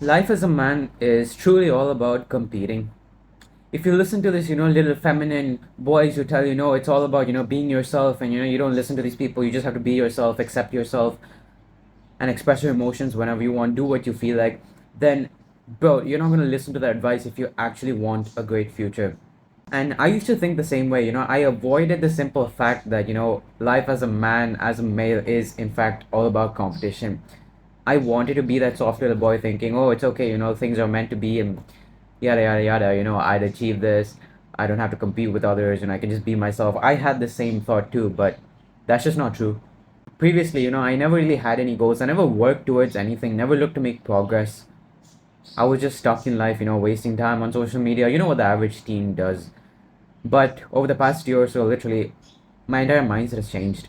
Life as a man is truly all about competing. If you listen to this, little feminine boys who tell you, no, it's all about, being yourself and, you don't listen to these people, you just have to be yourself, accept yourself, and express your emotions whenever you want, do what you feel like, then, bro, you're not going to listen to that advice if you actually want a great future. And I used to think the same way, I avoided the simple fact that, life as a man, as a male, is in fact all about competition. I wanted to be that soft little boy thinking, oh, it's okay, things are meant to be and yada yada yada, I'd achieve this. I don't have to compete with others and I can just be myself. I had the same thought too, but that's just not true. Previously, I never really had any goals. I never worked towards anything, never looked to make progress. I was just stuck in life, wasting time on social media. You know what the average teen does. But over the past year or so, literally, my entire mindset has changed.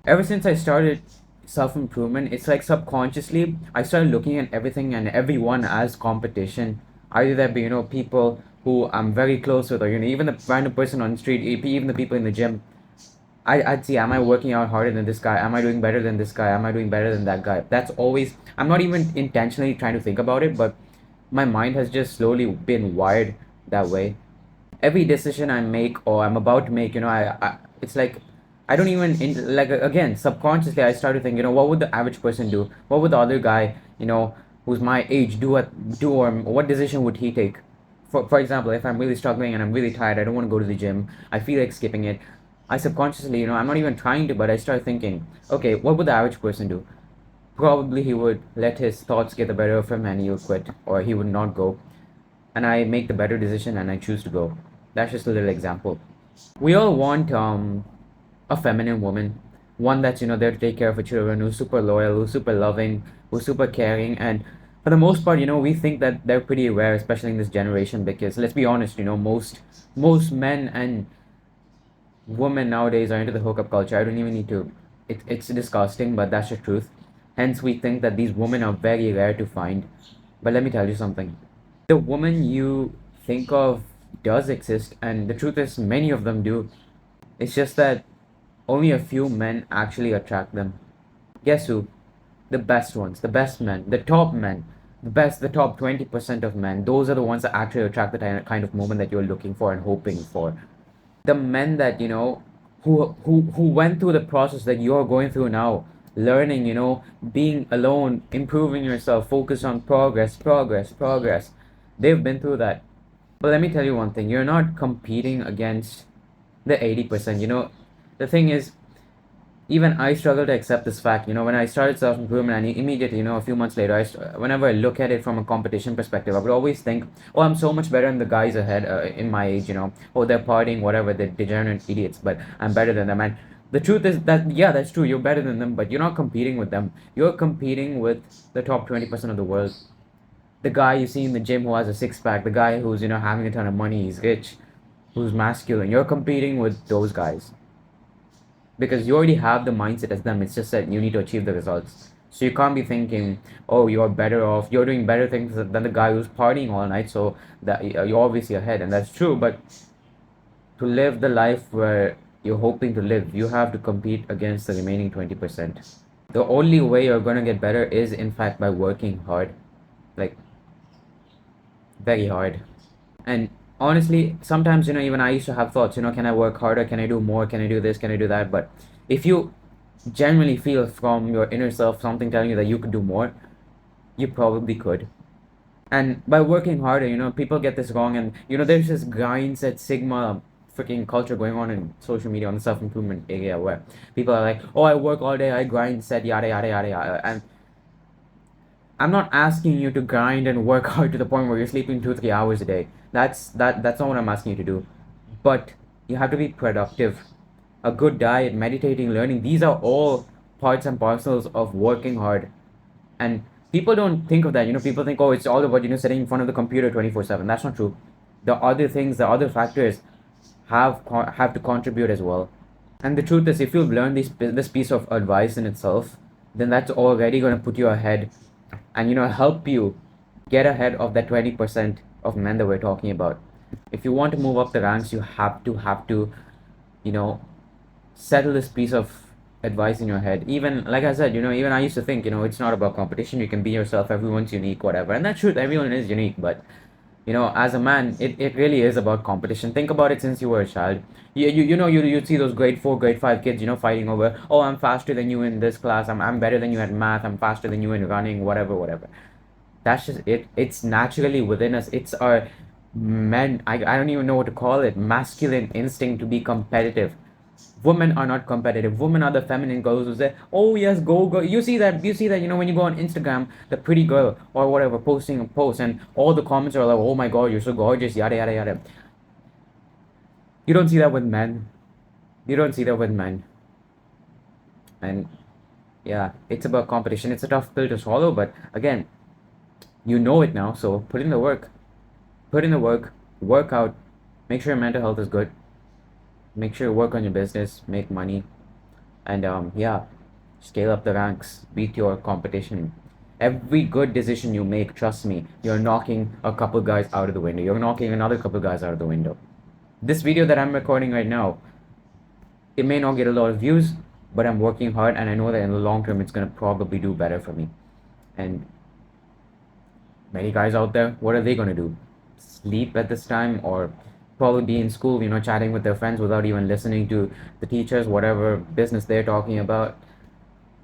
Ever since I started self improvement, it's like subconsciously I started looking at everything and everyone as competition. Either that be, people who I'm very close with, or, even the random person on the street, even the people in the gym. I'd see, am I working out harder than this guy? Am I doing better than this guy? Am I doing better than that guy? That's always, I'm not even intentionally trying to think about it, but my mind has just slowly been wired that way. Every decision I make or I'm about to make, I it's like I don't even like again subconsciously I start to think, what would the average person do? What would the other guy, who's my age do, or what decision would he take? For example, if I'm really struggling and I'm really tired, I don't want to go to the gym. I feel like skipping it. I subconsciously, I'm not even trying to, but I start thinking, okay, what would the average person do? Probably he would let his thoughts get the better of him and he would quit or he would not go. And I make the better decision and I choose to go. That's just a little example. We all want a feminine woman, one that's there to take care of her children, who's super loyal, who's super loving, who's super caring, and for the most part, we think that they're pretty rare, especially in this generation. Because let's be honest, most men and women nowadays are into the hookup culture. I don't even need to. It's disgusting, but that's the truth. Hence, we think that these women are very rare to find. But let me tell you something. The woman you think of does exist, and the truth is, many of them do. It's just that only a few men actually attract them. Guess who? The best ones, the best men, the top men, the top 20% of men. Those are the ones that actually attract the kind of woman that you're looking for and hoping for. The men that, who went through the process that you're going through now, learning, being alone, improving yourself, focus on progress, progress, progress. They've been through that. But let me tell you one thing, you're not competing against the 80%. The thing is, even I struggle to accept this fact. When I started self improvement, and immediately, a few months later, whenever I look at it from a competition perspective, I would always think, oh, I'm so much better than the guys ahead in my age. Oh, they're partying, whatever, they're degenerate idiots, but I'm better than them. And the truth is that, yeah, that's true. You're better than them, but you're not competing with them. You're competing with the top 20% of the world. The guy you see in the gym who has a six pack, the guy who's, having a ton of money, he's rich, who's masculine. You're competing with those guys because you already have the mindset as them. It's just that you need to achieve the results. So you can't be thinking, oh, you're better off, you're doing better things than the guy who's partying all night, so that you're obviously ahead, and that's true. But to live the life where you're hoping to live, you have to compete against the remaining 20%. The only way you're gonna get better is, in fact, by working hard, like very hard. And honestly, sometimes, even I used to have thoughts, can I work harder? Can I do more? Can I do this? Can I do that? But if you genuinely feel from your inner self something telling you that you could do more, you probably could. And by working harder, people get this wrong. And, there's this grind set Sigma freaking culture going on in social media on the self improvement area where people are like, oh, I work all day, I grind set, yada, yada, yada, yada. And I'm not asking you to grind and work hard to the point where you're sleeping 2 3 hours a day. That's not what I'm asking you to do. But you have to be productive. A good diet, meditating, learning, these are all parts and parcels of working hard. And people don't think of that. People think, oh, it's all about, sitting in front of the computer 24/7. That's not true. The other things, the other factors have to contribute as well. And the truth is, if you've learned this piece of advice in itself, then that's already going to put you ahead and, help you get ahead of that 20% of men that we're talking about. If you want to move up the ranks, you have to, you know, settle this piece of advice in your head. Even like I said, even I used to think, it's not about competition. You can be yourself. Everyone's unique, whatever. And that's true. Everyone is unique. But as a man, it really is about competition. Think about it since you were a child. You see those grade 4, grade 5 kids, fighting over, oh, I'm faster than you in this class. I'm better than you at math. I'm faster than you in running, whatever, whatever. That's just it. It's naturally within us. It's our I don't even know what to call it, masculine instinct to be competitive. Women are not competitive. Women are the feminine girls who say, oh yes, go go. You see that when you go on Instagram, the pretty girl or whatever posting a post, and all the comments are like, oh my god, you're so gorgeous, yada yada yada. You don't see that with men. You don't see that with men. And yeah, it's about competition. It's a tough pill to swallow, but again, you know it now, so put in the work. Put in the work out, make sure your mental health is good, make sure you work on your business, make money, and yeah, scale up the ranks, beat your competition. Every good decision you make, trust me, you're knocking a couple guys out of the window. You're knocking another couple guys out of the window. This video that I'm recording right now, it may not get a lot of views, but I'm working hard, and I know that in the long term it's gonna probably do better for me. And many guys out there, what are they gonna do? Sleep at this time, or probably be in school, chatting with their friends without even listening to the teachers, whatever business they're talking about.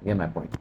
You get my point.